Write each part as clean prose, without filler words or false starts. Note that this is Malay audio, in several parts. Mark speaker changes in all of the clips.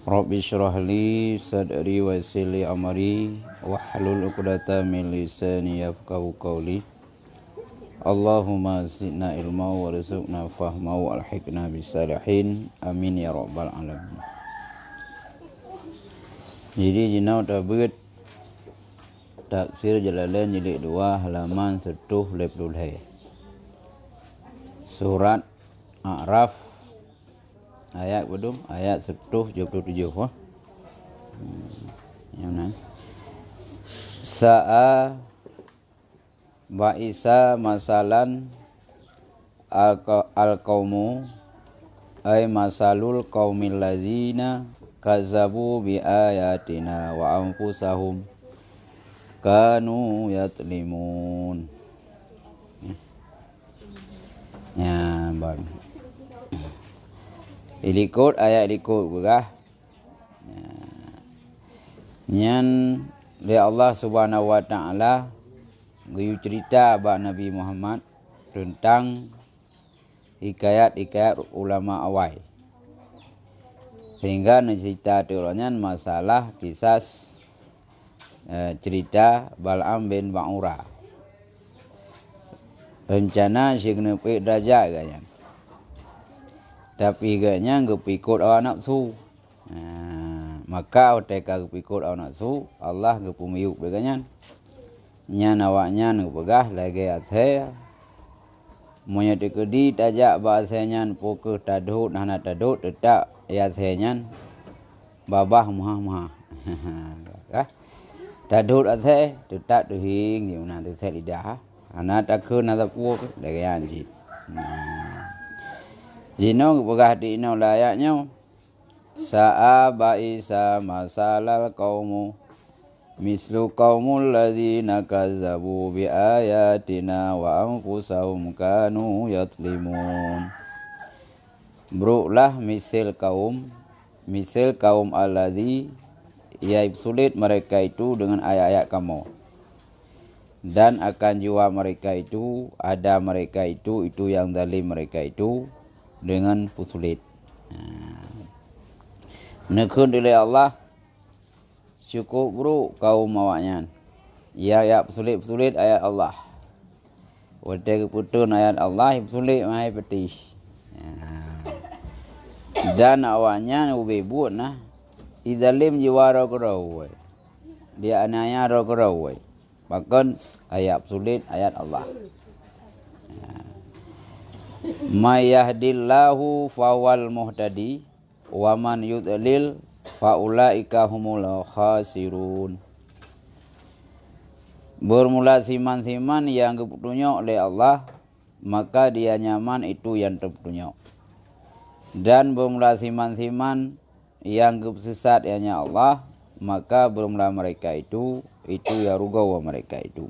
Speaker 1: Rabbi syrah li sadri wa yassir li amri wahlul 'uqdatam min lisani yafqahu qawli. Allahumma zidna ilma warzuqna fahma wa alhiqna bisalihin. Amin ya rabbal alamin. Jadi jinau tabut tafsir Jalalain jilid 2 halaman 122. Surat A'raf ayat bedum ayat 177 wah. Yang mana? Sa'a ba'isa masalan al-qaumu ay masalul qaumil ladzina kazzabu bi ayatina wa anfusahum kanu yatlimun. Ya, bang. Ilikut ayat ilikut berah. Nyan li Allah Subhanahu wa taala gayu cerita ba Nabi Muhammad tentang hikayat-hikayat ulama awal. Sehingga cerita turunnya masalah kisah cerita Bal'am bin Ba'ura. Rencana si kena pergi derajat katanya. Tapi katanya ngepikut awak nafsu. Maka oteka ngepikut awak nafsu, Allah ngepumiyuk katanya. Nyan awaknya ngepegah lagi athaya. Monya tekedi tajak bahasanya pokok tadut nana tadut tetap athanya babah muha-muha. Tadut athay tetap tuhing di mana tetap lidah. Anak takut nak puak lagi anjing. Jino ngepegah di ino layaknya. Sa'a ba'isa masalal qaumu mislu qaumul ladzina kazzabu bi ayatina wa anfusahum kanu yatlimun. Buruklah misal kaum alladzi ya sulit mereka itu dengan ayat-ayat kamu, dan akan jiwa mereka itu ada mereka itu yang zalim mereka itu dengan sulit. Nekun oleh Allah cukup buruk kaum awaknya. Ya sulit ayat Allah. Wate keputun ayat Allah sulit mai peti. Dan awaknya ubebut nah. Izalim jiwa roh. Dia anaya roh. Bahkan ayat sulit ayat Allah. May yahdillahu fawal muhtadi wa man yudlil faulaika humul khasirun. Bermula siman-siman yang kepetunjuk oleh Allah, maka dia nyaman itu yang terpetunjuk. Dan bermula siman-siman yang kesesat hanya Allah, maka bermula mereka itu ya rugawa mereka itu.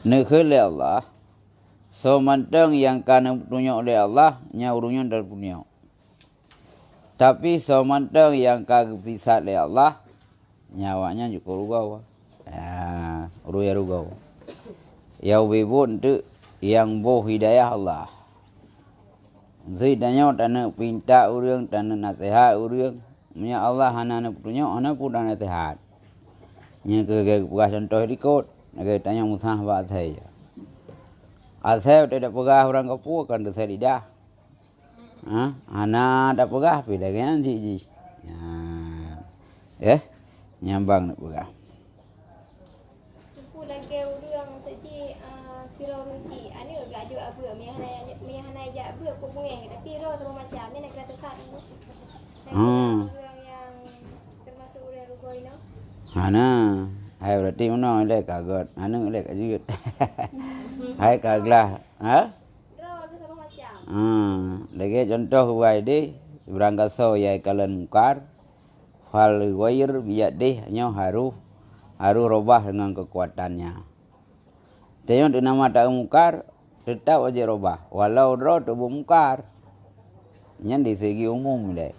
Speaker 1: Nekhul Allah so manteng yang kana petunjuk oleh Allah nya urungnya terpetunjuk. Tapi so manteng yang kagak sisat oleh Allah nyawanya juga rugawa. Rugawa. Ya ubibun tu yang boh hidayah Allah. Zidanya tanah pinta urang tanah nasihat urang. Nya Allah hana petunjuk hana pun nasihat. Nya ke contoh dikot. Nak tanya musah ba saya. Asal tidak pegah orang kapur kan tu saya lidah. Anak tak pegah pilih kan ji. Nyambang nak pegah.
Speaker 2: Cukup lagi orang saji sirau ruci. Ani agak juga apa mihana aja apa kok bunga tapi ro tu macam ni nak kena tekan. Orang yang termasuk orang rugoi no.
Speaker 1: Hai berarti mana lek kagot. Anu lek kajiut. Hai kaglah.
Speaker 2: Ro tu sama macam.
Speaker 1: Lagi contoh buai di berangkat so ya kalian mukar. Fal wair biyadih hanya haru robah dengan kekuatannya. Tengok di nama tak mukar tetap aja robah. Walau ro tu mukar. Nya di segi umum lek.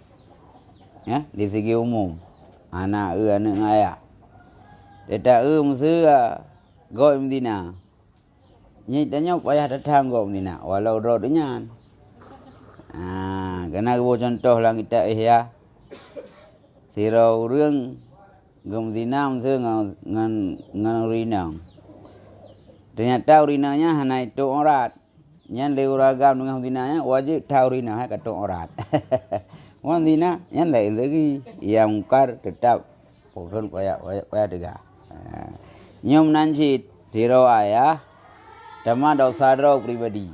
Speaker 1: Ya, di segi umum. Anak ayah. Tetap mesti go Medina. Nyi tanya payah datang go Medina walau ro dengan. Kena gua contoh lang kita Ihya. Sirau urang gem zina mse ngan urina. Ternyata urinanya hana itu orat. Nyan le uragam dengan zinanya wajib tahu urina hai katung orat. Wan zina nyan lain lagi yang mungkar tetap pokon koyak dega. Nyom nanci sirau ayah sama dosa roh pribadi.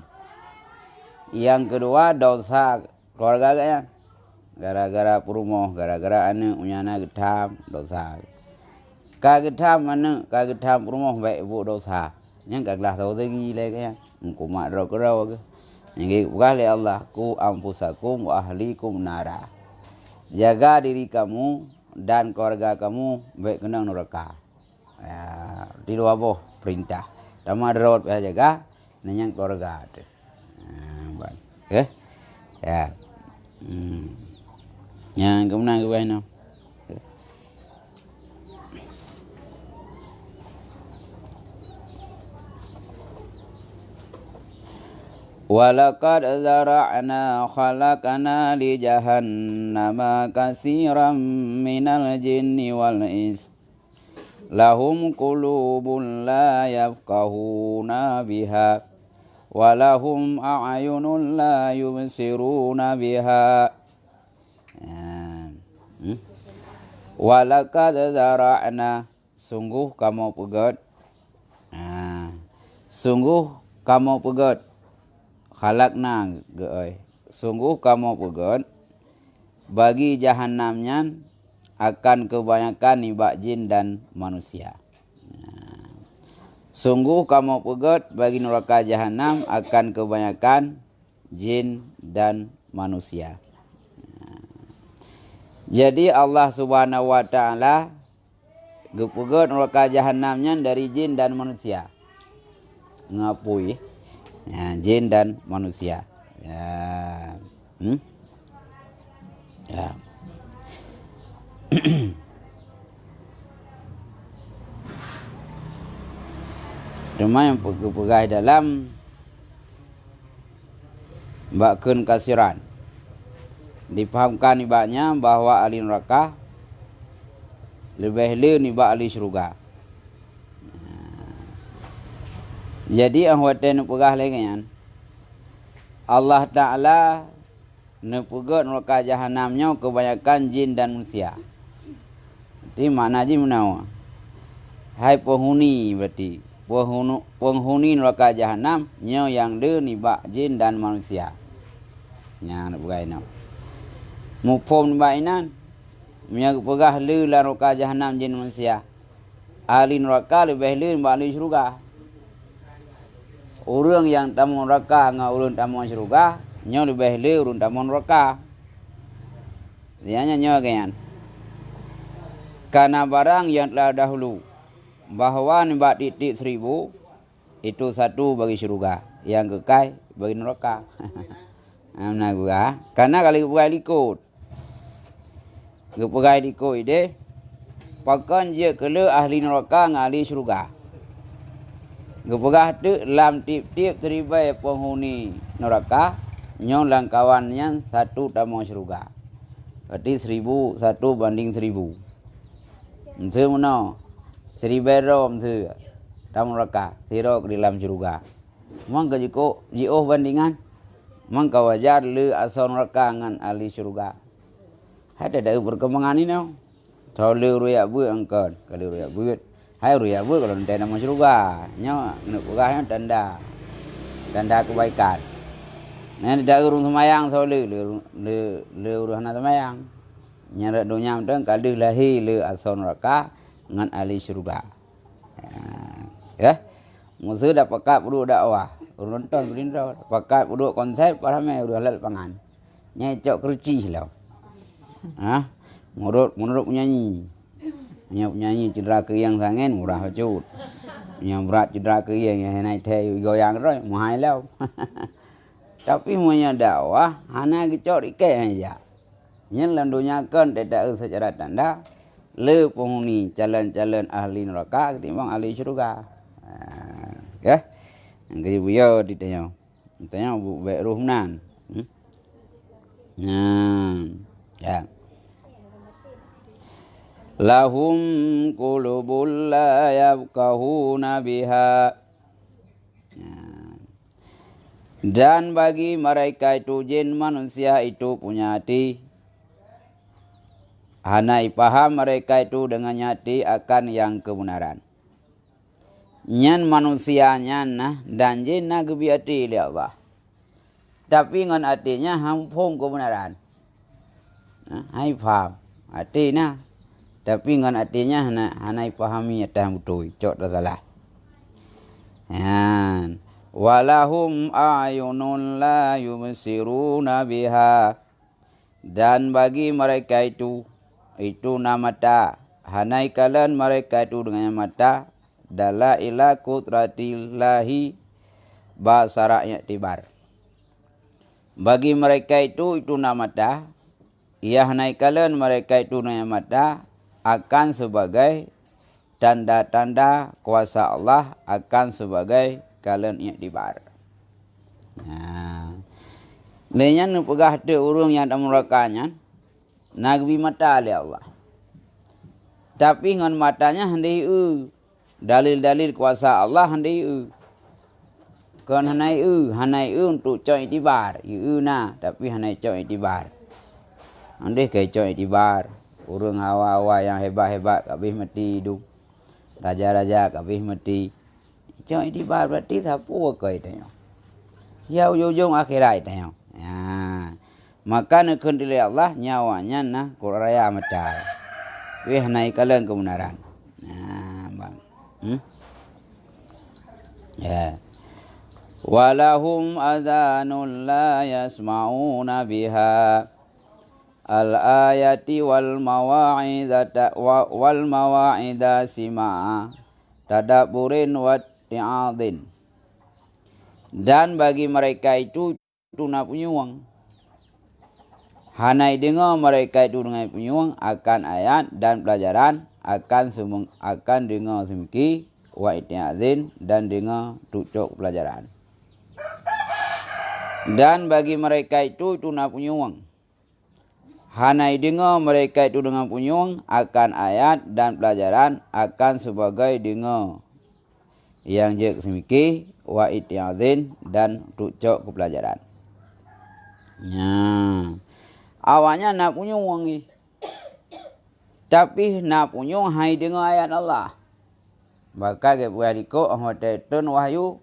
Speaker 1: Yang kedua dosa keluarga ya. Gara-gara perumoh, gara-gara ane unyana getam dosa. Kagetam ane, kagetam perumoh baik ibu dosa. Yang kaglah tahu lagi lagi ya. Engkau mak rau ke. Yang kali Allah ku ampusakum wa ahlikum nara. Jaga diri kamu dan keluarga kamu baik kena neraka. Ya, di luar boh perintah. Tama rawat jaga nanyang keluarga. Okay? Ya. Yang kemudian ke bahan. Walaqad zara'na khalaqna li jahannama katsiran minal jinni wal ins. Lahum qulubun la yafqahuna biha walahum a'yunun la yubsiruna biha. Walaqad zara'na, sungguh kamu pegat. Sungguh kamu pegat. Khalaqna geoi. Sungguh kamu pegat bagi jahannamnya akan kebanyakan nibak jin dan manusia. Sungguh kamu pegat bagi neraka jahanam akan kebanyakan jin dan manusia. Jadi Allah Subhanahu wa taala gepegat neraka jahanamnya dari jin dan manusia. Ngapui ya, jin dan manusia. Ya. Ya. Cuma yang pegai dalam bakun kasiran. Dipahamkan ibaknya bahwa ahli neraka lebih le nibak ahli syurga. Jadi ahwatan pegah lagi kan. Allah Ta'ala nepegat neraka jahanamnya kebanyakan jin dan manusia. Jadi makna je menawa. Hai penghuni berarti. Penghuni neraka jahanam nyo yang de nibak jin dan manusia. Nya nak pegai nak. Mupom nibak inan. Nya pegah le la neraka jahanam jin manusia. Ahli neraka lebih le nibak ahli syurga. Orang yang tamu neraka dengan orang tamu syurga, nyo lebih le orang tamu neraka. Dia nyo kan. Karena barang yang telah dahulu bahwa nibak titik 1000 itu satu bagi syurga, yang kekal bagi neraka. Amna gua. Karena kali pegai likut. Pegai likut ide pakan je kele ahli neraka dengan ahli syurga. Gepegah tu lam tip-tip teribai penghuni neraka nyong lang kawannya satu tamu syurga. Berarti 1000 satu banding 1000. Mse mana? 1000 ro mse tamu neraka, siro ke dalam syurga. Mang ka jiko jioh bandingan. Mang ka wajar le asal neraka ngan ahli syurga. Ada perkembangan ini no. Tau le ruya bu angkon, kali ruya buat. Hai ruya bu kalau nanti nama syurga, nyo nak pegahnya tanda kebaikan. Nah tidak urung semayang soleh le urusan semayang. Nyara dunia mentang kali lahir le asal neraka dengan ahli syurga. Ya, musuh dah pakat berdua dakwah, nonton berindra, pakat berdua konsep, paramai udah halal pangan. Nyecok keruci lah. Menurut penyanyi. Yang penyanyi cedera keriang sangat murah cut. Yang berat cedera keriang yang naik teh goyang roy mahal lah. Tapi punya dakwah hana gecok ikan aja. Yang dalam dunia kan tidak secara tanda le penghuni calon-calon ahli neraka ketimbang ahli syurga. Ya. Yang kerja beliau ditanya. Ditanya baik ruhnan. Ya. Lahum qulubul la yafqahuna biha. Dan bagi mereka itu jin manusia itu punya hati. Hanai paham mereka itu dengan hati akan yang kebenaran. Nyan manusianya nah dan jin nah gebi hati li Allah. Tapi ngan hatinya hampung kebenaran. Hai paham hati nah. Tapi ngan hatinya hanai pahami atah betul. Cok dah salah. Yan. Walahum ayunun la yubsiruna biha. Dan bagi mereka itu nama mata. Hanai kalan mereka itu dengan mata. Dalaila qudratillahi basaraknya tibar. Bagi mereka itu nama mata. Ia hanai kalan mereka itu dengan mata akan sebagai tanda-tanda kuasa Allah, akan sebagai kalian iktibar. Lenyang nu pegah te urung yang tak merakanya nagbi mata oleh Allah. Tapi ngan matanya handai dalil-dalil kuasa Allah handai kan hanai untuk cok iktibar. Na tapi hanai cok iktibar. Andai kai cok iktibar. Urung hawa-hawa yang hebat-hebat kabeh mati hidup. Raja-raja kabeh mati. Cok iktibar berarti sapu kai tanya. Ya ujung akhirat tanya. Maka nekun dili Allah nyawanya nah kuraya mata. Weh naik kalian kebenaran. Bang. Ya. Walahum adhanun la yasma'una biha. Al-ayati wal mawa'idha sima'a tadabburin wa ti'adin. Dan bagi mereka itu nak punya uang. Hanai dengar mereka itu dengan punya uang akan ayat dan pelajaran akan dengar semiki wa ti'adin dan dengar tucuk pelajaran. Dan bagi mereka itu nak punya uang. Hanai dengar mereka itu dengan punyung akan ayat dan pelajaran akan sebagai dengar yang jek semiki wa itiazin dan tucuk ke pelajaran. Awalnya nak punyung ni. Tapi nak punyung hai dengar ayat Allah. Maka ke bualiko hotetun wahyu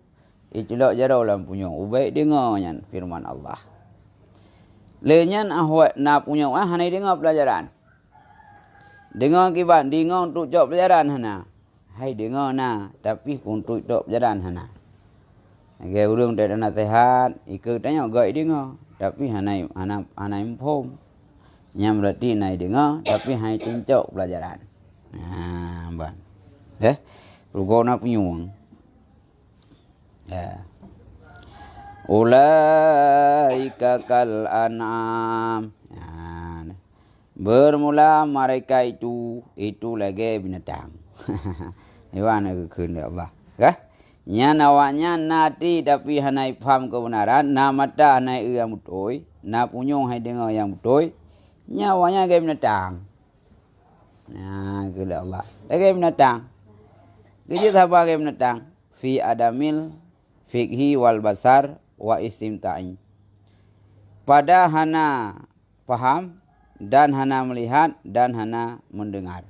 Speaker 1: itilok jaro dalam punyung. Ubai dengarnya firman Allah. Lenyan ahwat na punya hanai dengar pelajaran. Dengar kibat, dengar untuk jawab pelajaran hana. Hai dengar na, tapi untuk jawab pelajaran hana. Agak urung tak ada nasihat, ikut tanya gak dengar, tapi hanai pom. Yang berarti hanai dengar, tapi hanai cincok pelajaran. Bang. Rugo na punya uang. Ulaika kal an'am. Bermula mereka itu lagi binatang. Hewan ke kehendak Allah. Kah? Nya nawanya nati tapi hanai faham kebenaran, na mata hanai yang betul, na punyung hai dengar yang betul. Nyawanya ke binatang. Kehendak Allah. Lagi binatang. Kita apa ke binatang? Fi adamil fikhi wal basar wa istimta'i. Pada hana paham dan hana melihat dan hana mendengar.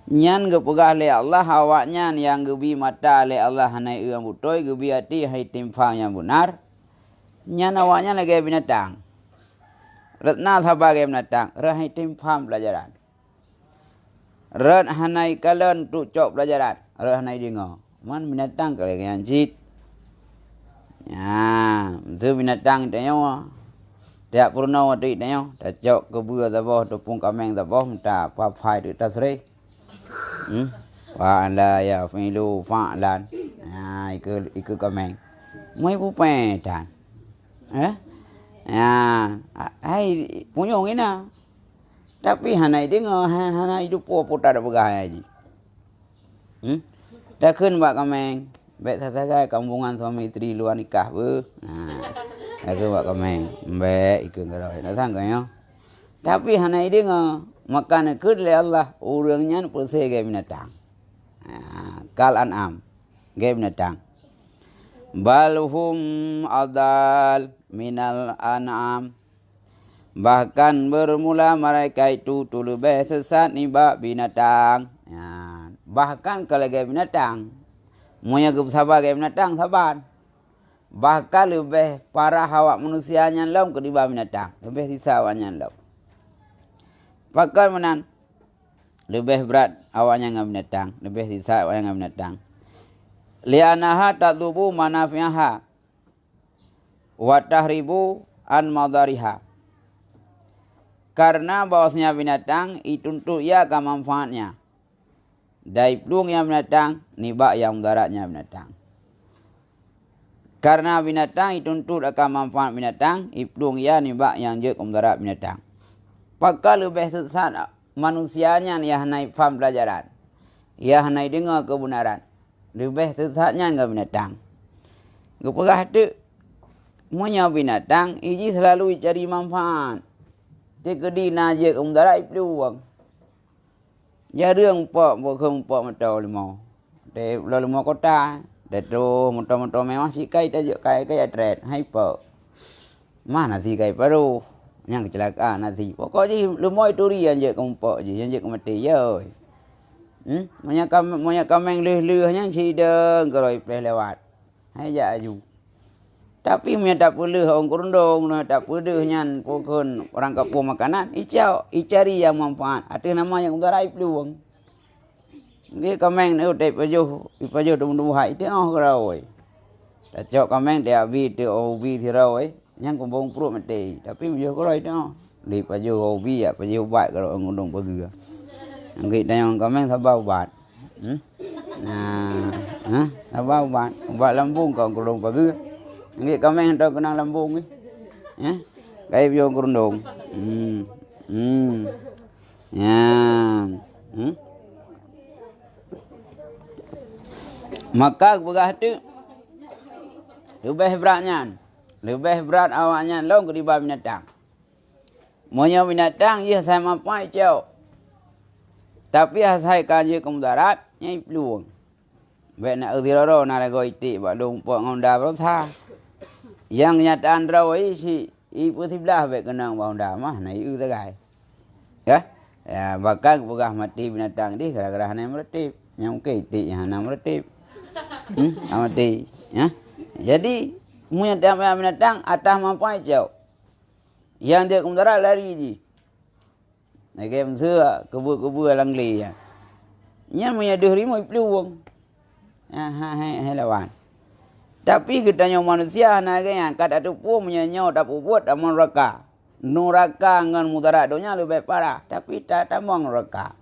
Speaker 1: Nyan gepegah le Allah awaknya yang gebi mata le Allah hanai yang betul, gebi hati hai timfang yang benar. Nyan awaknya lagi binatang. Retna sebagai binatang, rahai timfang pelajaran. Ret hanai kalen tu cok pelajaran, ret hanai dengar. Man binatang kalau yang jit. Itu binatang tanya. Tiap purna waktu tanya. Tak cok kebua tabah, tepung kameng tabah, minta papai tu tak seri. Wa'ala ya fi'lu fa'lan. Ikut kameng. Mai pupai dan. Hai punyong ina. Tapi hanai dengar, hanai hidup putar begah aja. Tak kun bak kameng. Baik tatagai kampungan suami isteri luar nikah ber. Aku buat komen. Baik ikut keroi. Nak sangka ya. Tapi hanai dia makan ikut oleh Allah. Orangnya bersih gaya binatang. Kal an'am. Gaya binatang. Balhum adal minal an'am. Bahkan bermula mereka itu lebih sesat nibak binatang. Bahkan kalau gaya binatang. Muanya sabar gaya binatang, sabar. Bahkan lebih parah awak manusianya lam ketimbang binatang. Lebih sisa awaknya lam. Pakai menan. Lebih berat awaknya dengan binatang. Lebih sisa awaknya dengan binatang. Li'anaha tatlubu manafi'aha. Wa tahribu an madariha. Karena bahwasanya binatang itu untuk ia akan manfaatnya. Dari pelung yang binatang, nibak yang mudaratnya binatang. Karena binatang itu untuk akan manfaat binatang, iplung ia nibak yang je mudarat binatang. Maka lebih sesat manusianya yang naik faham pelajaran. Yang naik dengar kebenaran. Lebih sesatnya dengan binatang. Kepegah tu, semuanya binatang, iji selalu cari manfaat. Dia kedi najak mudarat iplung. Jarang pak bukan pak matau limau. Dia lalu limau kota. Dia tu motor-motor memang si kai tajuk kai atret. Hai pak. Mana si kai baru? Yang kecelakaan nanti. Pokoknya limau itu rian je kamu pak je. Yang je kamu mati je. Banyak kameng leh-lehnya si deng kalau ipeh lewat. Hai ja aju. Tapi punya tak perlu orang kurundung, tak perlu nyan pokon orang kampung makanan, icari yang manfaat. Ada nama yang udara peluang. Dia kameng ni utai pajuh tumbuh hai itu kerawai. Tak cok kameng dia abi tu obi tirawai, yang kumpung perut mati. Tapi pajuh kerawai tu, di pajuh obi ya pajuh ubat kalau orang kurundung pergi. Angkit yang kameng sabar ubat. Sabar ubat lambung kau kurundung pergi. Nggih kameng hendak kenang lambung ni. Ya. Kayak biong kurundung. Ya. Maka begah tu lebih beratnya. Lebih berat awaknya long ketimbang binatang. Monya binatang ia saya mampai jauh. Tapi saya kanji kemudarat nyai peluang. Baik nak udiraro nak lagu iti bak dong pok ngonda berusaha. Yang nyataan rawai si ibu sebelah baik kenang bau mah na iu tagai. Ya. Ya bahkan begah mati binatang di gara-gara hana meretip. Yang kiti hana meretip. Mati. Ya. Jadi munya binatang atas mampai jauh. Yang dia kemudarat lari ji. Nak game sua kebu-kebu langli ya. Nya munya dihrimu peluang. Hai lawan. Tapi kitanya manusia nak yang kata tu pun menyanyi tak buat aman neraka. Neraka dengan mudarat dunia lebih parah. Tapi tak tamang neraka.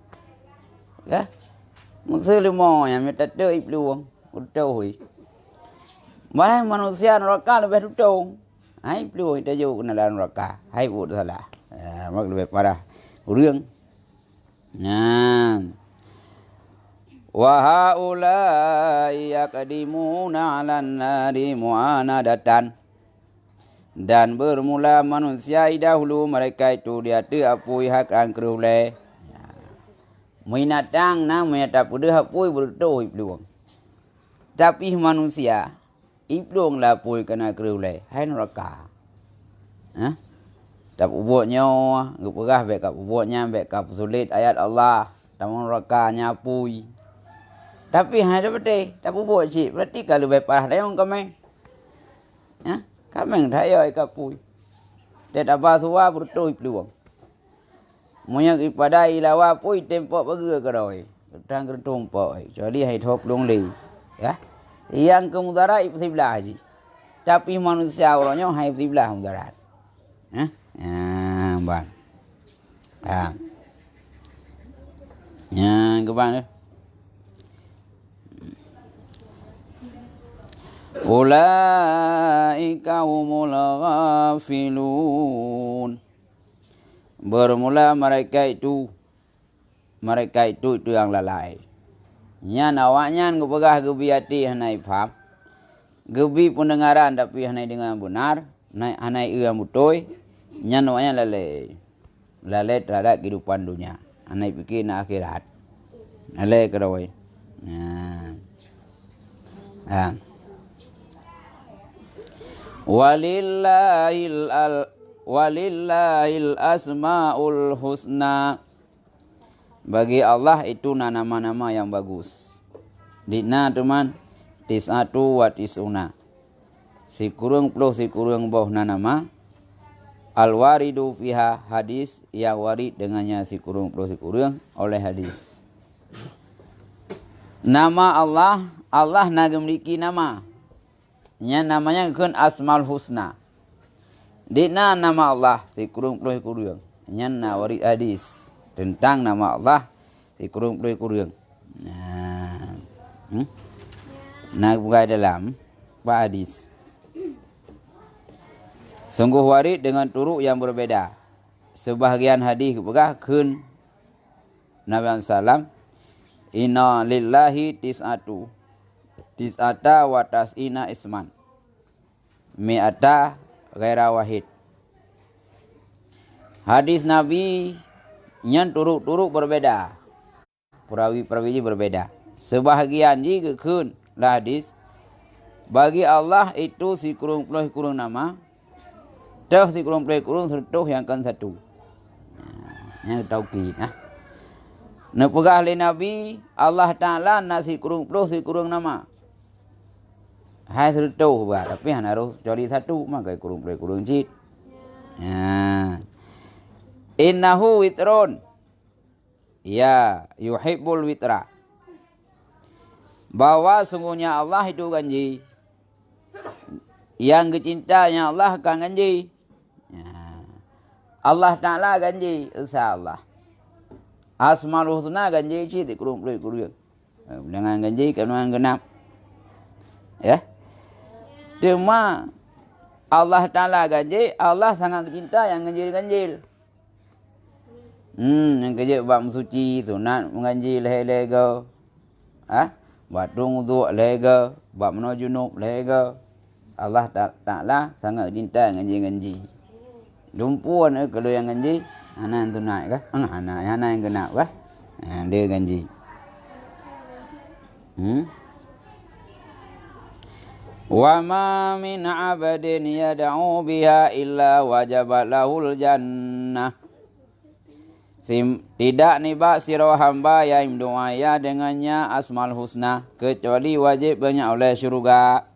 Speaker 1: Ya. Muslim yang minta tu peluang. Utuh. Malah manusia neraka lebih tutung. Hai peluang kita jauh kena dalam neraka. Hai buat salah. Mak lebih parah. Urang. Nah. Wa haula'i yaqdimuna 'alan nari mu'anadatan. Dan bermula manusia dahulu mereka itu dia tu apui hak angkrule. Minatang na minat pude apui berdoa ibluang. Tapi manusia ibluang lah apui kena krule. Hai neraka. Tak buatnya ngepegah baik kap buatnya baik kap sulit ayat Allah. Tamu neraka nyapui. Tapi ada betul, tak buat cik. Berarti kalau bepah dia orang kameng. Ya, kameng raya ikapui. Dia tak apa suah bertoi peluang. Munya ipada ilawa pui tempok pergi ke doi. Ketang kertung poi. Kecuali hai thop long li. Ya. Yang kemudarat ibu sebelah haji. Tapi manusia orangnya hai sebelah mudarat. Ya. Bang. Ya, ke bang. Ulaika humul ghafilun. Bermula mereka itu yang lalai. Nya nawaknya ngepegah gebi hati hanai faham. Gebi pendengaran tapi hanai dengan benar. naik anai mutoi nyan namanya lale terhadap kehidupan dunia. Anai fikir nak akhirat. Lale kerawai. Walillahil asmaul husna. Bagi Allah itu nama-nama yang bagus. Dina teman tis'atu wa tis'una. Si kurung boh nama. Al-waridu fiha hadis yang warid dengannya si kurung oleh hadis. Nama Allah naga memiliki nama. Yang namanya kan asmaul husna. Dina nama Allah si kurung. Yang warid hadis tentang nama Allah si kurung. Nah, bukan dalam hadis. Sungguh warid dengan turuk yang berbeda. Sebahagian hadis berkahkan Nabi sallam, inna lillahi tis'ata wa tas'ina isman. Mi'ata ghaira wahid. Hadis Nabi yang turuk berbeda. Perawi berbeda. Sebahagian juga kun hadis bagi Allah itu si kurung nama. Dah si kurung sertuh yang kan satu. Yang tauhid. Nepegah oleh Nabi Allah Ta'ala nasi kurung nama. Hai sertuh bah. Tapi harus cari satu maka kurung cit. Innahu witrun. Ya, yuhibbul witra. Bahwa sungguhnya Allah itu ganji. Yang kecintanya Allah akan ganji. Allah Ta'ala ganji insya-Allah. Asmaul husna ganji cik kurung. Dengan ganji kandungan genap. Ya. Cuma Allah Ta'ala ganji, Allah sangat cinta yang ganjil. Yang kerja buat suci, sunat menganji lego. Batung wudu lego, buat menojunub lego. Allah Ta'ala sangat cinta ganji. Dumpuan kalau yang ganji, anak yang tunai kah? Anak yang genap kah? Dia ganji. Wa ma min 'abdin yad'u biha illa wajabat lahul jannah. Tidak niba siro hamba yang doaya dengannya asmaul husna kecuali wajib banyak oleh syurga.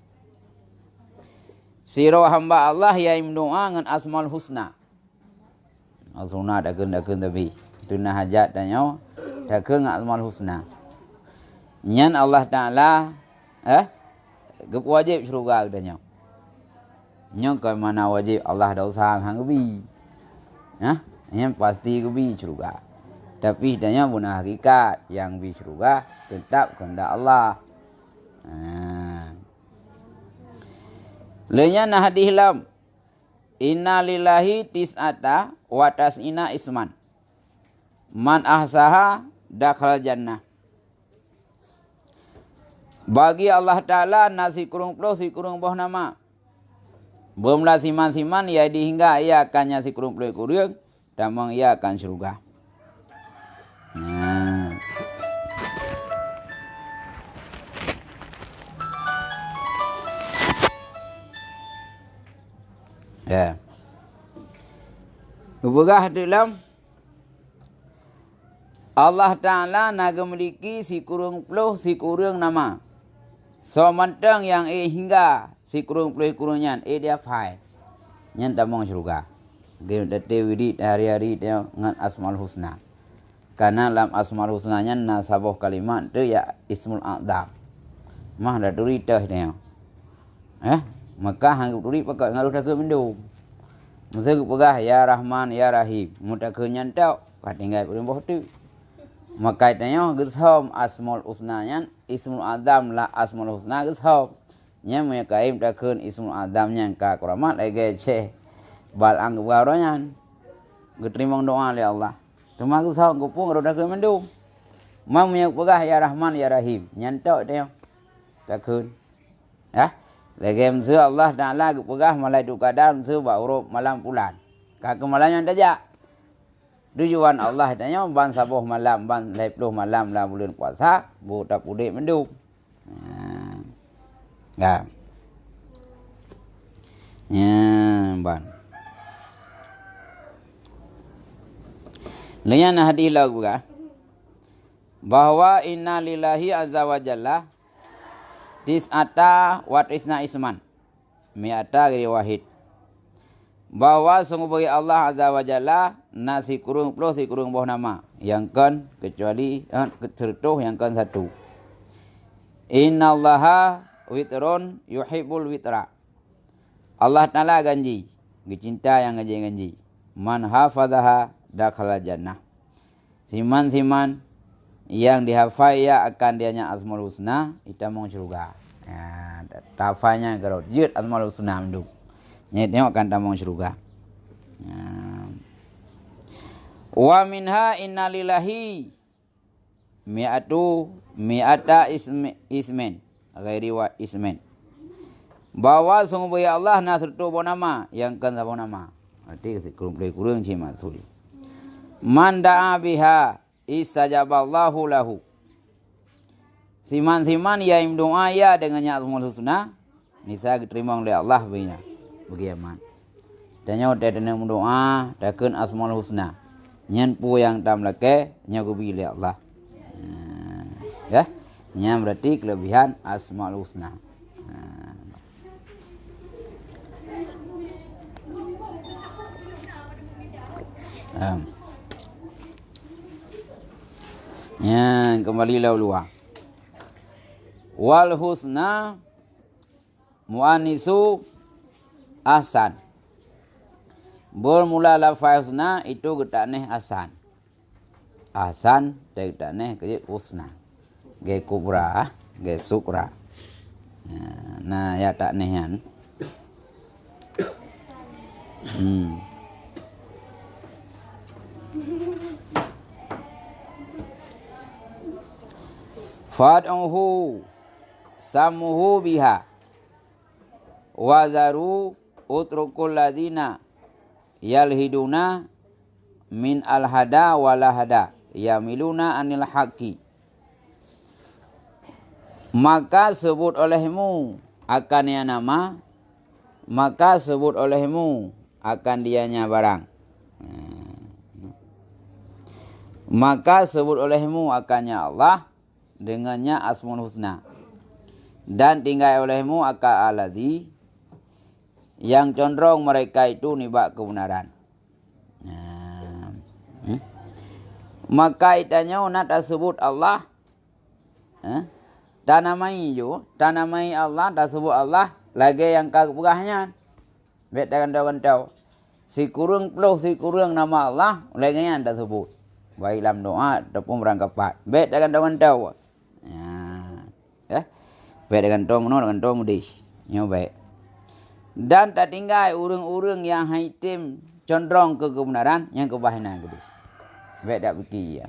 Speaker 1: Siro hamba Allah yang doa dengan asmaul husna. Al-husna dakun tapi tuna hajat dan nyawa dakun asmaul husna. Nyan Allah Ta'ala wajib syurga dan nyawa. Nyan ke mana wajib Allah dah usaha hang gebi. Yang pasti gebi syurga. Tapi hidanya guna hakikat yang bi syurga tetap kehendak Allah. Lenya nah hadis lam. Inna lillahi tis'ata wa tas'ina isman. Man ahsaha dakhal jannah. Bagi Allah Ta'ala nasi kurung boh nama. Bermula siman ia dihingga ia akannya si kurung damang ia akan syurga. Ya. Bergah dalam Allah Ta'ala naga memiliki si kurung nama. So mantang yang hingga si kurungnya dia fai. Yang damang syurga. Gini dati widit hari-hari dia dengan asmaul husna. Karena dalam asmaul husnanya nasabuh kalimat tu ya ismul a'zam. Mah dah durita dia. Maka hang turi pakai ngaruh dak mendung. Masa pegah ya Rahman ya Rahim. Mudah ke nyantau tinggal perintah tu. Maka tanya geshom asmaul husnanya ismul a'zam la asmaul husna geshom. Nya me kaim dak ismul a'zamnya ka keramat lagi che. Bal ang garonya. Geterima doa oleh Allah. Cuma geshom kupung ngaruh dak mendung. Mam me pegah ya Rahman ya Rahim. Nyantau tanya. Dak ya. Lagi mesti Allah Ta'ala pegah malai tu kadar mesti bauruk malam bulan. Kak malamnya tajak. Tujuan Allah tanya ban sabuh malam ban 10 malam lah bulan puasa, bu tak pudik mendung. Ya. Ya, ban. Layan hadis lagu ka. Bahwa inna lillahi azza wa jalla tis'ata wa tisna isman. Mi'ata giri wahid. Bahwa sungguh bagi Allah azza wa jalla nasi kurung puluh si kurung bawah nama. Yang kan kecuali sertuh yang kan satu. Inna allaha witrun yuhibbul witra. Allah Ta'ala ganji. Cinta yang ganji. Man hafadhaha dakhala jannah. Siman-siman yang dihafal ia akan dianya asmaul husna kita mau syurga. Ya, tafanya kalau jid asmaul husna menduk. Nyet tengok akan tamang syurga. Ya. Wa minha innalillahi mi'ata ismen ghairi wa ismen. Bahwa sungguh bagi Allah nasrtu bonama yang kan bonama. Arti kurung cima suri. Man da'a biha istajaballahu lahu. Siman-siman yang doa ya dengannya asmaul husna nisa diterima oleh Allah baginya. Bagi aman. Tanya udah dengan doa takun asmaul husna. Nyen pu yang tam lake nya gubi oleh Allah. Ya. Nya berarti kelebihan asmaul husna. Ya, kembali laluah. Wal husna muanisu ahsan. Bermula lafaz husna itu getaneh ahsan. Ahsan getaneh ke husna. Ge kubra, ge sukra. Nah, ya tak nehan. Fad'uhu samuhu biha wazaru utrukul ladina yalhiduna min alhada walahada yamiluna anil haqi. Maka sebut olehmu akan dia nama, maka sebut olehmu akan dianya barang. Maka sebut olehmu akannya Allah dengannya asmaul husna. Dan tinggal olehmu akan alladzi yang condong mereka itu nibak kebenaran. Maka itanya nak tersebut Allah. Tanamai Allah tersebut Allah lagi yang kagugahnya. Bet dengan tahu. Si kurung nama Allah lagi yang tersebut. Baik dalam doa ataupun berangkapat. Bet dengan tahu. Ya. Bet dengan tahu dengan tahu mudis. Nyo baik. Dan tak tinggal urang-urang yang haitim condong ke kebenaran yang kebahagiaan gede. Baik tak fikir ya.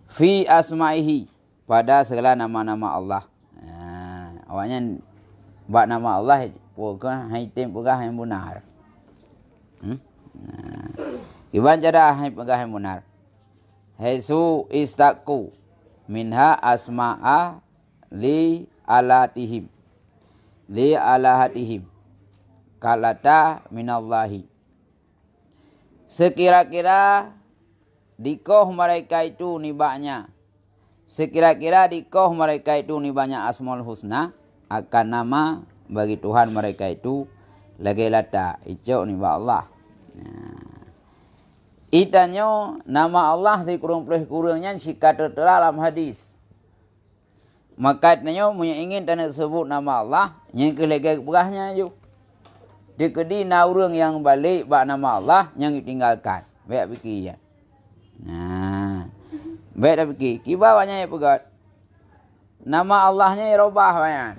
Speaker 1: Fi asma'ihi pada segala nama-nama Allah. Awaknya bak nama Allah bukan haitim pegah yang benar. Gimana cara hai pegah yang benar? Haisu istaqu minha asma'a li alatihim. Li alahatihim kalata minallahi. Sekira-kira dikoh mereka itu nibaknya. Sekira-kira dikoh mereka itu nibaknya asmaul husna akan nama bagi Tuhan mereka itu lagi lata icok nibak Allah. Itanyo nama Allah si kurung-kurungnya sikat dalam hadis. Maka itanya ingin dan sebut nama Allah yang kelegak berahnya ju. Dikedi naurung yang balik bak nama Allah yang ditinggalkan. Baik fikir ya. Baik dah fikir. Kibawanya ya pegat. Nama Allahnya ya robah bayan.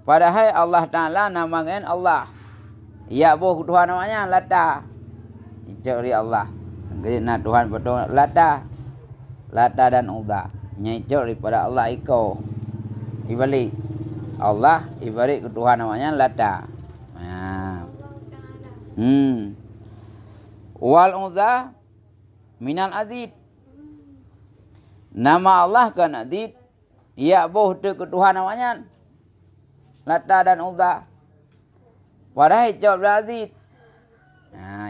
Speaker 1: Padahal Allah Ta'ala namakan Allah. Ya boh Tuhan namanya Lata. Icari Allah. Nak Tuhan betul Lata. Lata dan Uzza. Nyicok daripada Allah iko dibalik. Allah ibarat ketuhan namanya Lata. Wal Uzza minal Azid. Nama Allah kan Azid. Ya boh tu ketuhan namanya Lata dan Uzza. Padahal hijab dari Azid.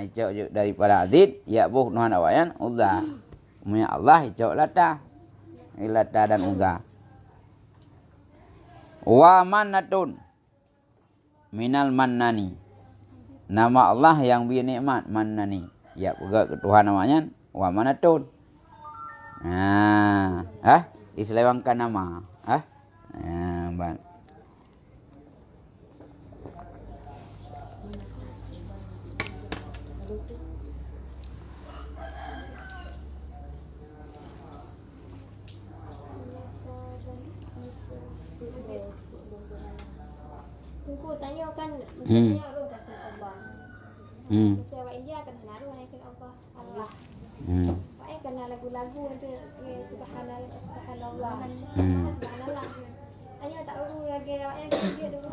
Speaker 1: Hijab daripada Azid. Ya boh ketuhan namanya Uzza. Namanya Allah hijab Lata. Lata dan Uzza. Wa mannatun minal mannani. Nama Allah yang beri nikmat mannani. Ya juga ketuhan namanya wa mannatun. Diselewangkan nama. Bang.
Speaker 2: Tunggu tanya kan misalnya orang kata Allah. Sewa India kan naruh naikin Allah. Pak kena lagu-lagu ada subhanallah. Subhanallah. Tanya tak urus lagi rawatnya dia dulu.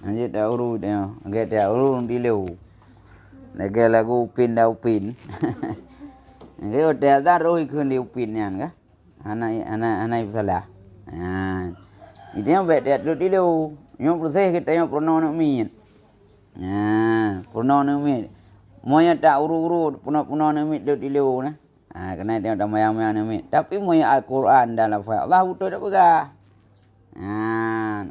Speaker 1: Lanjut tak urus dia. Agak tak urus dilu. Lagi lagu upin dah upin. Agak hotel dah roh ikut di upin kan kah? Anak salah. Itu yang baik dia dulu dilu. Yang proses kita yang pernah nak min. Pernah nak min. Moya tak urut pernah nak min dulu dilu nah. Kena dia tak maya-maya nak min. Tapi moya Al-Quran dalam file Allah betul tak pegah.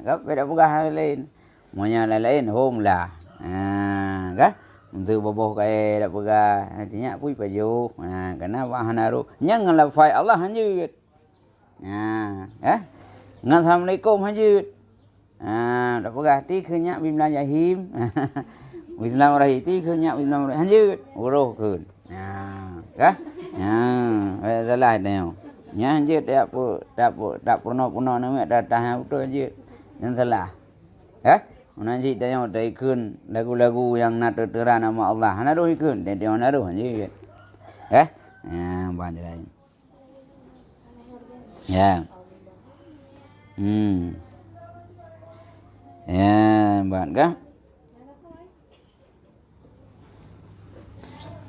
Speaker 1: Kau tak pegah hal lain. Moya lain home lah. Kah? Untuk boboh kaya tak pegah. Nantinya pui baju. Kena bahan haru. Yang dalam file Allah hanjut. Kah? Ngan Assalamualaikum hanjut. Tak pegah ti keunyak bismillahirrahmanirrahim. Bismillahirrahmanirrahim ti keunyak bismillahirrahmanirrahim hanjut. Uruh keun. Kah? Salah dia. Nya hanjut tak pernah nama datang betul hanjut. Dan salah. Nanti dia tak ikun lagu-lagu yang nak tertera nama Allah. Naruh ikun dan dia naruh hanjut. Banyak lain. Bạn kah?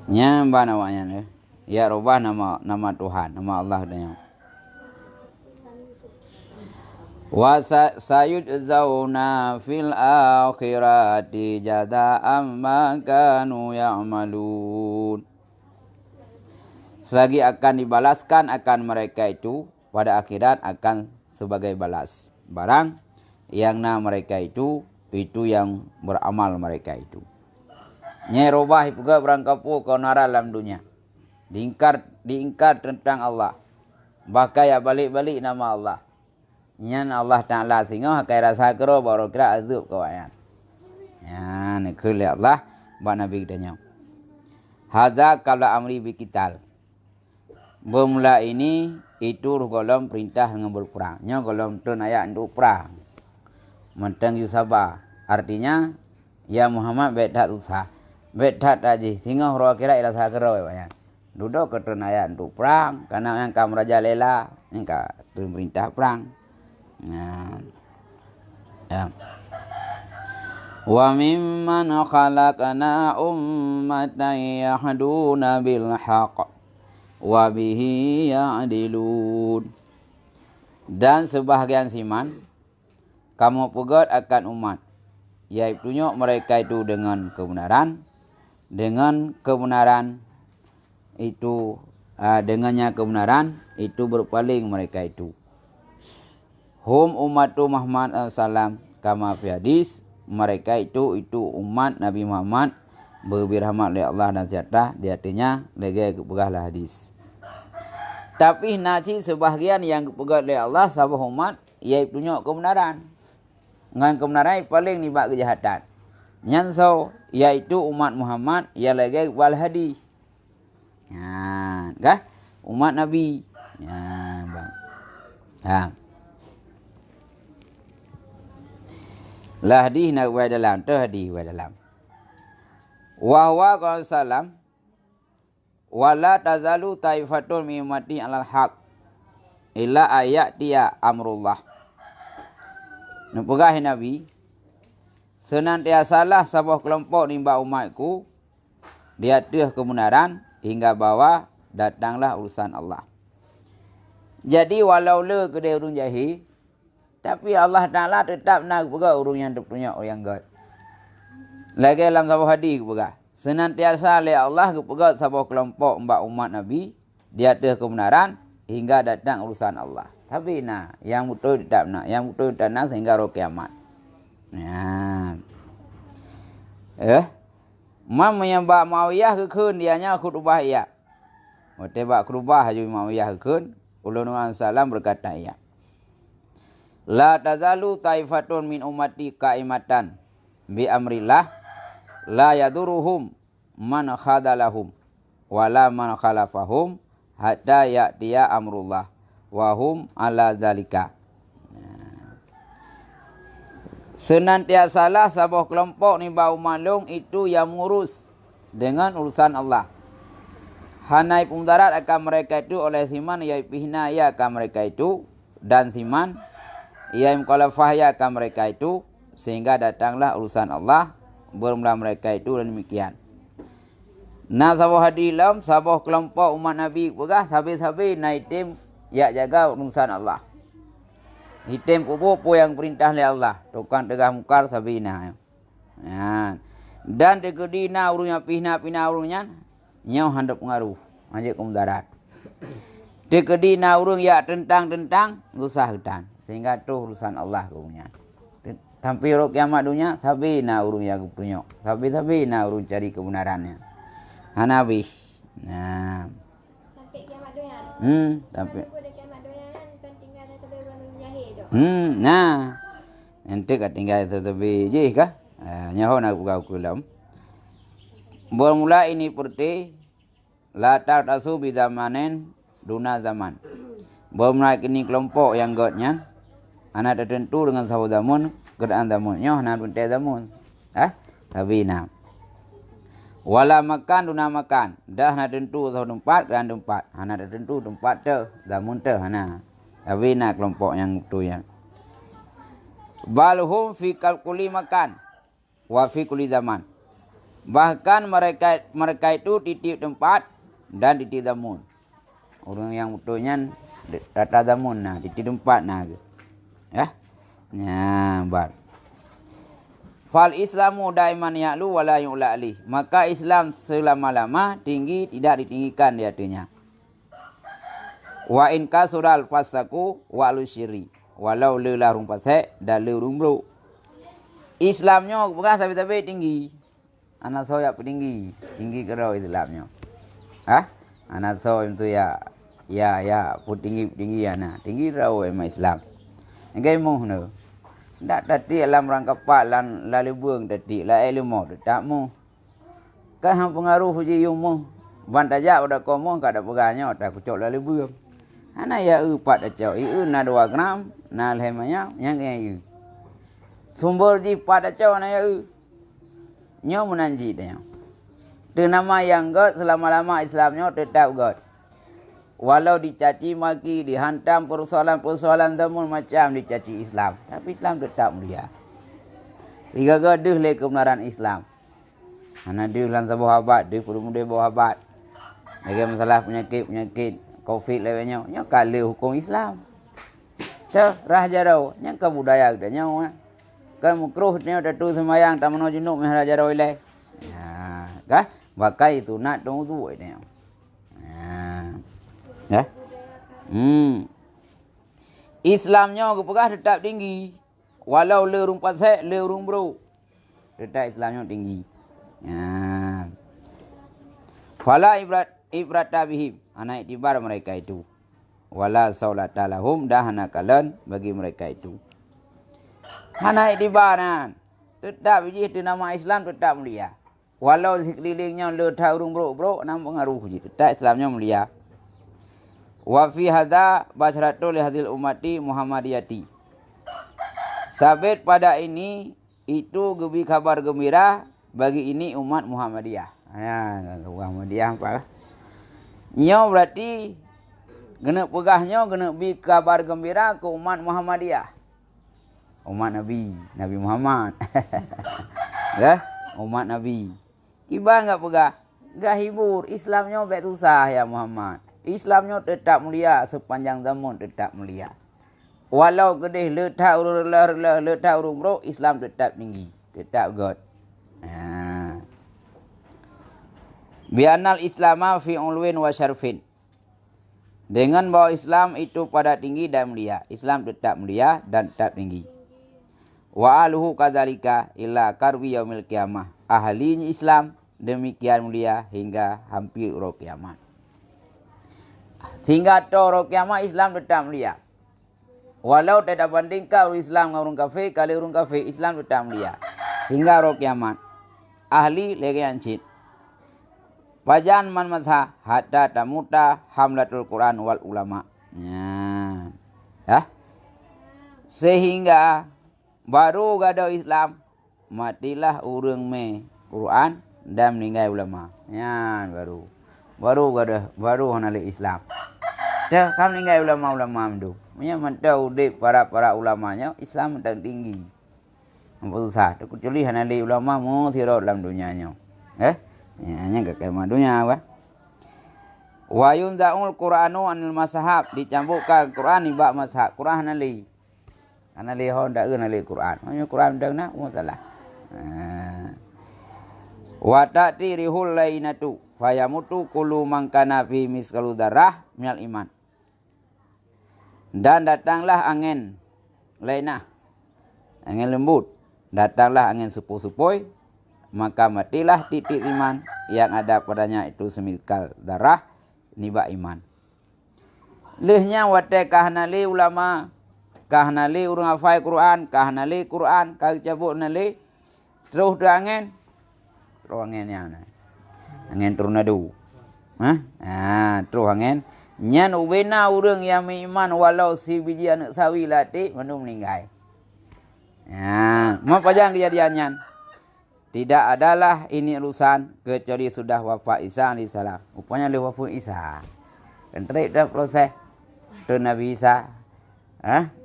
Speaker 1: Nyamba namanya ni. Ya rubah nama Tuhan, nama Allah dia. Wa sayujzauna fil akhirati jazaa'an ma kanu ya'malun. Selagi akan dibalaskan akan mereka itu pada akhirat akan sebagai balas barang yang mereka itu yang beramal mereka itu. Nyai robah juga berangkapu kau nara dalam dunia. Diingkar tentang Allah. Bahkan ya balik-balik nama Allah. Nyan Allah Ta'ala sehingga hakai rasa kero baru kira azub kau ayat. Ni kuli Allah buat Nabi kita nyam. Hadza qabla amri biqital. Bermula ini itu golom perintah dengan berperang. Nya golom turun ayat untuk perang. Mentang Yusaba. Artinya ya Muhammad betat usah. Betat aja. Sehingga orang kira rasa kero ya. Duduk ke turun ayat untuk perang. Karena yang kamu raja lela. Yang turun perintah perang. Wa mimman khalaqna ummatan yahduna bil haqq wa bihi ya'dilun. Dan sebahagian siman kamu pegat akan umat, yaitu mereka itu dengan kebenaran itu dengannya kebenaran itu berpaling mereka itu. Hum ummatu Muhammad sallam kama fi hadis, mereka itu umat Nabi Muhammad berberi rahmat oleh Allah dan sejahtera, di artinya lagi kepegahlah hadis. Tapi naci sebahagian yang kepegat oleh Allah sabah umat yaitu kebenaran. Dengan kebenaran paling nibak kejahatan. Nyanso yaitu umat Muhammad yang lagi wal hadis. Kah? Umat Nabi. Lah hadis nak buat dalam, tu hadis buat dalam. Wa huwa qala salam wala tazalu taifatun min ummati alal haq illa ayatiya amrullah. Nak pegah Nabi. Senantiasalah sebuah kelompok nimba umatku di atas kebenaran hingga bawa datanglah urusan Allah. Jadi walau le kedai urung jahil, tapi Allah Ta'ala tetap nak pegah urung yang terpunya yang God. Lagi dalam sebuah hadis pegah. Senantiasa oleh Allah pegah sebuah kelompok umat Nabi di atas kebenaran hingga datang urusan Allah. Tapi nah, yang betul tetap nak, yang betul tetap nak sehingga roh kiamat. Ya. Mam menyembah Muawiyah ke kun dianya khutbah ia. Tebak khutbah Haji Muawiyah ke kun. Ulun Salam berkata ia. La tazalu taifatun min ummati qaimatan bi amrillah la yaduruhum man khadalahum wala man khalafahum hatta ya'tiya amrullah wa hum ala zalika. Senantiasalah sebuah kelompok ni bau malung itu yang mengurus dengan urusan Allah. Hanai pumudarat akan mereka itu oleh siman ia pihna ia akan mereka itu dan siman ia mukhalafah ia akan mereka itu sehingga datanglah urusan Allah bermula mereka itu dan demikian. Nah sebuah hadilam sebuah kelompok umat Nabi pegah sabi-sabi naik tim ia jaga urusan Allah. Hitam pupu yang perintah oleh Allah. Tukang tegah mukar sabina. Ya. Dan tegedina urungnya pihna urungnya nyau handap pengaruh. Majik kemudarat. Tegedina urung ya tentang usah hutan. Sehingga tu urusan Allah urungnya. Sampai roh kiamat dunia sabina urung yang punya. Sabina urung cari kebenarannya. Hanabi. Nah.
Speaker 2: Sampai kiamat dunia.
Speaker 1: Sampai.
Speaker 2: Jahil.
Speaker 1: Nah. Nanti kat tinggal tetapi je kah? Nyaho nak buka kulam. Bermula ini perti la ta'tasu bi zamanin duna zaman. Bermula ini kelompok yang godnya anak tertentu dengan sahabat zaman, keadaan zaman. Nyaho nak bentai zaman. Tapi nah. Wala makan duna makan. Dah nak tentu satu tempat dan tempat. Anak tertentu tempat tu, zaman tu hana. Tapi nak kelompok yang tu yang balhum fi kalkuli makan wa fi kuli zaman. Bahkan mereka itu titip tempat dan titip zaman. Orang yang betulnya tata zaman nah, titip tempat nah. Ya. Bar. Fal Islamu daiman ya'lu wa la yu'la alih. Maka Islam selama-lama tinggi tidak ditinggikan di hatinya. Wa in kasural fasaku wa lusyiri. Walau lelah rumpasek dan lerung bro. Islamnya bukan sampai tinggi. Anak saya tinggi. Tinggi kerau Islamnya. Anak saya itu ya tinggi anak. Tinggi kerau emang Islam. Enggak mau no. Tak tadi alam rangka pak lan lalu buang tadi la ilmu tak mu. Kan hang pengaruh uji yumu. Bantajak pada komo kada peganya tak kucok lalu buang. Ana ya upat acau na 2 gram na lemanya yang ai. Sumber di pat acau na ya nyo menanji dia. Tu nama yang God selama-lama Islamnya tetap God. Walau dicaci maki, dihantam persoalan-persoalan temun macam dicaci Islam, tapi Islam tetap mulia. Tiga gaduh le kebenaran Islam. Ana dia dalam sebuah abad, dia perlu muda bawah abad. Lagi masalah penyakit Covid lewenya, nya kali hukum Islam. Cah rah jarau, nya ke budaya kita nya. Kan mukruh nya tu semayang tak meno junub meh jarau ile. Ya, kah? Bakai itu nak dong tu nya. Ya. Islamnya kepegah tetap tinggi. Walau lerung pasek, lerung bro. Tetap Islamnya tinggi. Ya. Fala ibrat bihim. Anak iktibar mereka itu. Wala saulata lahum dah nakalan bagi mereka itu. Anak iktibaran. Tetap biji itu nama Islam tetap mulia. Walau sekelilingnya le taurung bro, nama pengaruh je. Tetap Islamnya mulia. Wa fi hadza basyaratu li hadil ummati Muhammadiyati. Sabit pada ini itu gebi kabar gembira bagi ini umat Muhammadiyah. Ya, Muhammadiyah apa? Nyo berarti kena pegahnya kena bi kabar gembira ke umat Muhammadiyah. umat Nabi Muhammad. Ya, umat Nabi. Iba enggak pegah, enggak hibur. Islamnya baik susah ya Muhammad. Islamnya tetap mulia sepanjang zaman, tetap mulia. Walau kedih letak urung bro, Islam tetap tinggi, tetap God. Bi'anal islama fi ulwin wa syarfin. Dengan bahwa Islam itu pada tinggi dan mulia. Islam tetap mulia dan tetap tinggi. Wa aluhu kadzalika ila karwi yaumil qiyamah. Ahlinya Islam demikian mulia hingga hampir roh kiamat. Sehingga roh kiamat Islam tetap mulia. Walau tidak bandingkan Islam dengan orang kafir, kalau orang kafir Islam tetap mulia hingga roh kiamat. Ahli lagi ancit. Wajan man mazha hatta tamuta hamlatul Quran wal ulama. Ya. Sehingga baru gada Islam matilah urang me Quran dan meninggal ulama. Ya baru gada baru hanali Islam. Dah kam meninggal ulama tu. Nya mantau de para ulamanya Islam dan tinggi. Apa susah kecuali hanali ulama mu sirot dalam dunianya. Nya gak kayak madunya apa? Wa yunzaul Qur'anu anil mazhab, dicampurkan Quran ni bab mazhab. Quran hanali. Hanali ho ndak hanali Quran. Hanya Quran dak nak masalah. Wa ta'ti rihul lainatu fayamutu kullu man kana fi miskalu darah minal iman. Dan datanglah angin lainah, angin lembut. Datanglah angin sepoi-sepoi, maka matilah titik iman yang ada padanya itu semikal darah niba iman. Lehnya wate kahnali ulama, kahnali urang hafal Quran, kahnali Quran, kau cabut nali terus tu angin yang angin tornado. Terus angin nyan ubena urang yang iman walau si biji anak sawi lati manu meninggal. Mau pajang kejadiannya. Tidak adalah ini urusan kecuali sudah wafat Isa alaihissalam. Rupanya dia wafat Isa. Dan terik dah proses tu Nabi Isa.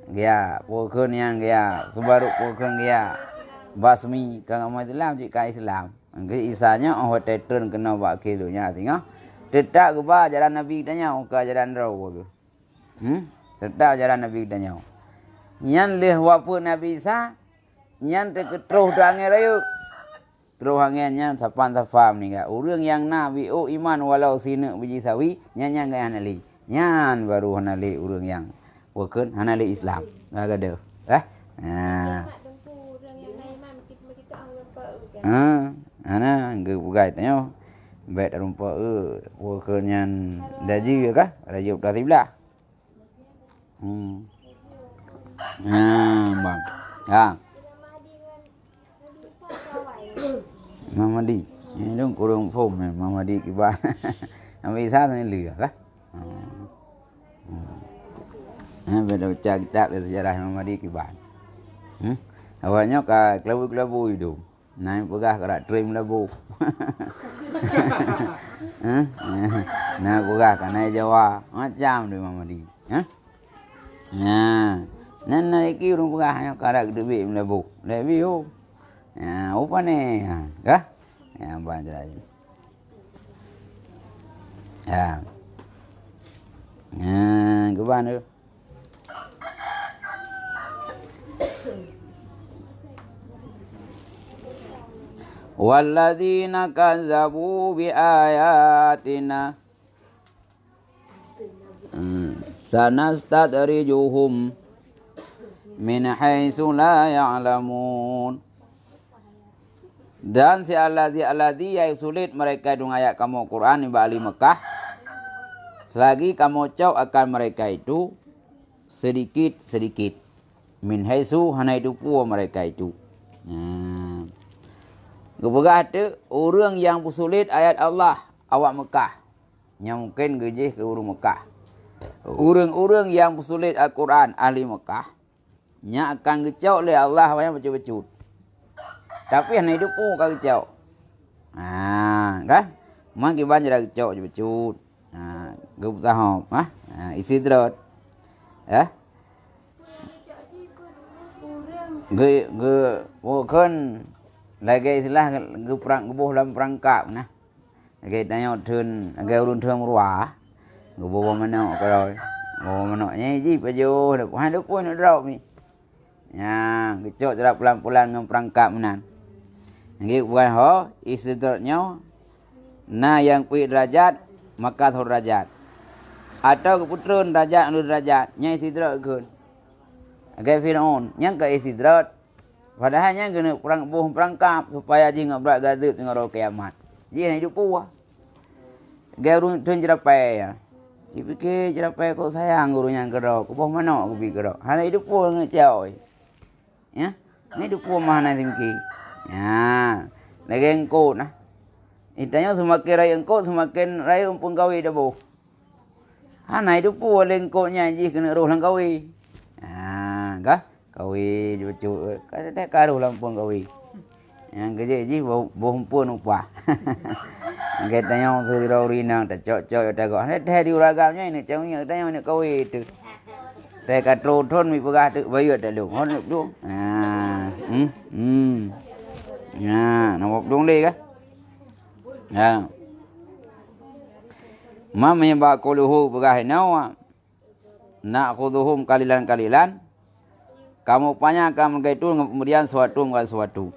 Speaker 1: Dia pokon yang dia sebaru pokon dia basmi kang umat Islam jika Islam. Ke Isanya hotel turun kena buat kilunya tengok. Tetap ke bah ajaran Nabi tanya ke ajaran raw ke. Tetap ajaran Nabi tanya. Nyan leh wafat Nabi Isa, nyan terketeruh dangai rayu. Terus hangannya sapan meninggal. Orang yang nabi iman walau sini biji sawi nyan gaya hanali. Nyan baru hanali orang yang bukan hanali Islam. Agak ana ngeu bugai tanya. Bet rumpa bukan yang daji kah? Daji udah tiblah. Bang. Mamadi, ini dong kurang form Mamadi kiban. Nabi Isa ni lừa kah? Beda baca kitab sejarah Mamadi kiban. Awalnya ke kelabu itu, naik pegah kerak trim labu. Naik pegah ke naik Jawa, macam tu Mamadi. Naik kiri orang pegah hanya kerak duit labu, lebih apa ni? Kah? Banyak lagi. Ke mana? Walladzina kazzabu bi ayatina sanastadrijuhum min haitsu la ya'lamun. Dan si alladzi yang sulit mereka dengan ayat kamu Quran di Bali Mekah. Selagi kamu cau akan mereka itu sedikit. Min haitsu hana itu pua mereka itu. Kebegah tu orang yang sulit ayat Allah awak Mekah. Yang mungkin gejih ke orang Mekah. Orang-orang yang sulit Al-Quran ahli Mekah. Nya akan gecau oleh Allah yang becut-becut. Tapi hanya hidup pun kau kecau. Kan? Mungkin banyak dah kecau je becut. Gup tahap. Isi terus.
Speaker 2: Orang
Speaker 1: bukan lagi istilah perang gebuh dalam perangkap nah. Lagi tanya turun, lagi urun turun ruah. Gebuh mana kalau, gebuh mana ni ji pajo, hai lu pun nak drop ni. Ya, kecok cara pelan-pelan dengan perangkap menan. Lagi bukan ho istidratnya. Nah yang pi derajat maka thor derajat. Atau keputrun derajat anu derajat, nya istidrat keun. Agak Firaun, yang ke istidrat. Padahal yang kena perangkap supaya ji ngak berat gadut dengan roh kiamat. Ji hidup puah. Garun tun jerapai ya. Dipikir jerapai kau sayang guru yang kerok. Kau mana aku pergi kerok. Hana hidup puah ngecau. Ya. Ni hidup puah mana timki. Ya. Lagi engkau nah. Itanya semakin raya engkau semakin raya penggawi debu. Hana hidup puah lengkoknya ji kena roh langkawi. Ah, kah? Kawi cucu kada karuh lampun kawi. Yang kerja ji bompun upah. Katanya surau rinang tak cocok tak kau. Ada di uragamnya ini cawnya katanya ni kawi itu. Tak katro thon mi pegah tu bayu tak lu. Hon lu. Ah, Nah, nombor dong le kah? Ya. Mama yang bak kuluhu pegah nawa. Nak khuduhum kalilan-kalilan. Kamu panyakan mereka itu kemudian suatu dengan suatu.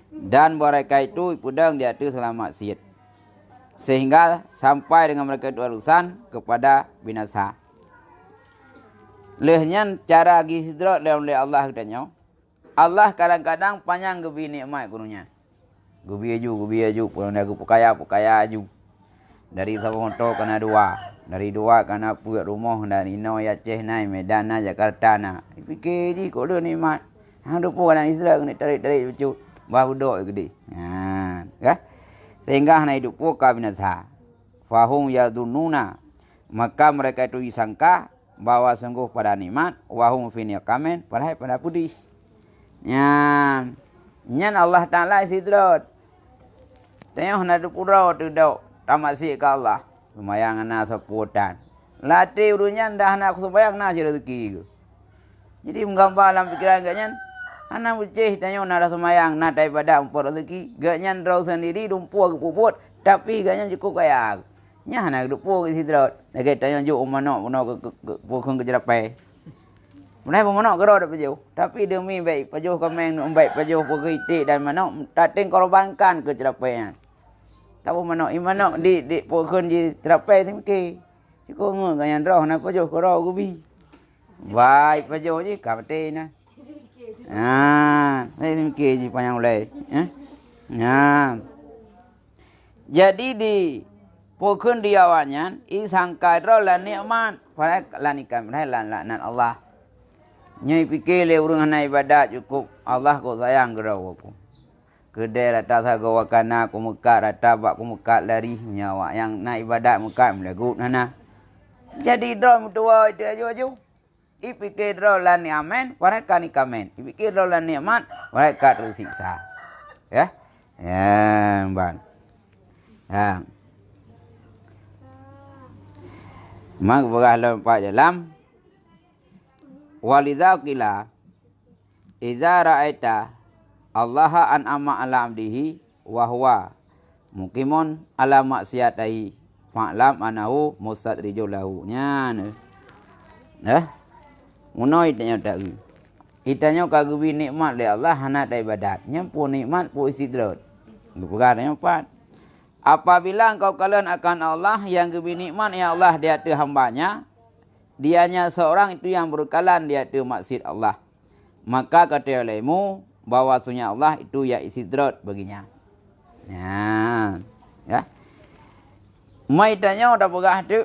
Speaker 1: Dan mereka itu pudang dia itu selamat maksiat. Sehingga sampai dengan mereka itu urusan kepada binasa. Lehnya cara gisidrat oleh Allah katanya. Allah kadang-kadang panjang gebi nikmat gurunya. Gebi aju pun aku pukaya aju. Dari Saponto kena dua. Dari dua kena puak rumah dari Ino Aceh nai Medan na Jakarta na. Fikir ji kau dah nikmat. Hang depo kana Israel kena tarik-tarik cucu. Bah budak gede. Ha, ya. Sehingga hana hidup ka binasa. Fahum yadununa. Maka mereka itu disangka bahwa sungguh pada nikmat wahum fi niqamin padahal pada putih. Ya. Nyan Allah Taala sidrat. Tengok hana hidup pura tu dau. Tamat si ke Allah. Sembayang ana seputan. Latih urunya dah nak sembayang na rezeki ke. Jadi menggambar dalam fikiran gaknya ana bucih tanya nak sembayang nak daripada umpur rezeki. Gaknya draw sendiri dumpur ke puput tapi gaknya cukup kaya. Nya ana dumpur ke sidrat. Lagi tanya juk umano ke pukung ke jerapai. Mulai umano ke dak pejauh. Tapi demi baik pejauh kameng baik pejauh pegiti dan mano tak korbankan ke jerapainya. Tahu mana imano di pokon di terapai timki. Ciko ngu ganyan roh na pajo ko roh gubi. Baik pajo ji kamte na. Ah, ni timki ji panjang ulai. Nah. Jadi di pokon di awalnya isangka roh la nikmat pada lanikan lan Allah. Nyai fikir le urang na ibadat cukup Allah ko sayang gerau aku. Kedai rata saga wakana aku mekat rata bak aku mekat lari nyawa yang nak ibadat mekat melagut nana. Jadi drum tua itu aju. Ipikir drum lan amen, mereka ni kamen. Ipikir drum lan nikmat, mereka tersiksa. Ya. Ya, bang. Ya. Mak berah lompat dalam walidza qila iza ra'aita Allah an'ama ala abdihi wa huwa muqimun ala maksiatihi fa'lam anahu mustadrijul lahu nya munoi tanya tak itanya kagubi nikmat le Allah hana da ibadat nya pun nikmat pun istidrat perkara empat apabila engkau kalian akan Allah yang gebi nikmat ya Allah di atas hambanya dianya seorang itu yang berkalan di atas maksiat Allah maka kata olehmu bahwa sunya Allah itu ya istidrat baginya. Ya. Mai tanya dah pegah tu.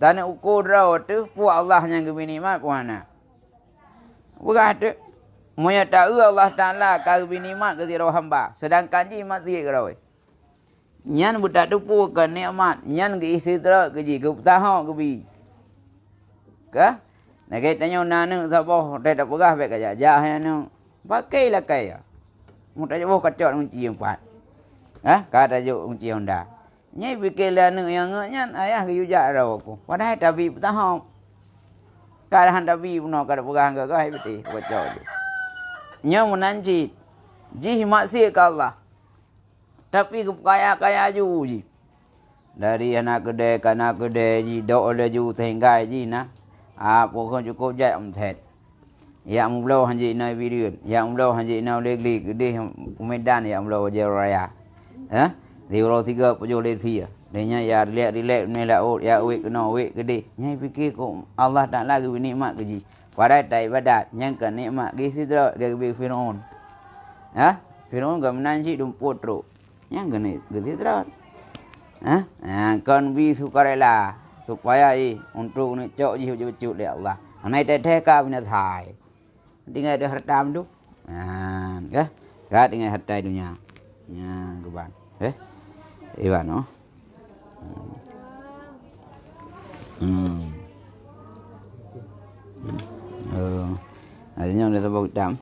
Speaker 1: Tanya ukur draw tu pu Allah yang gebi nikmat puana. Pegah tu. Moya tahu Allah Taala ka gebi nikmat ke zero hamba. Sedangkan ji mati ke rawi. Nyan budak tu pu ke nikmat, nyan ke istidrat ke ji ke tahu gebi. Ka? Nak tanya nanu sabo dah pegah baik aja jah anu. Pakailah kaya. Mudah jauh kacau kunci empat. Kata jauh kunci Honda. Nyai fikirlah nu yang ngan ayah ke yujak raw aku. Padahal tapi tahu. Kalau handa bi puno kada pegang ke hai beti kacau tu. nya menanci ji maksiat ke Allah. Tapi kaya ju ji. Dari anak kedai ke anak kedai ji doa le ju tehinggai ji na. Pokok cukup jai thẹt. Ya mula hanji na video. Ya mula hanji na legli gede Medan ya mula Jaya. Di orang 3 pujul Malaysia. Dia ya relax ni lah ya wek kena wek gede. Nyai fikir kok Allah tak lagi nikmat ke ji. Padahal tak ibadat, yang kan nikmat ke sidra ke Firaun. Firaun ga menanci dumput teruk. Yang kan ke sidra. Kan bi sukarela supaya untuk ni cok ji cucu le Allah. Anai teh ka bina thai. Dengan ada harta tu. Ka dengan harta dunia. Ya, kawan. Iwan no. Adanya udah sebut tam.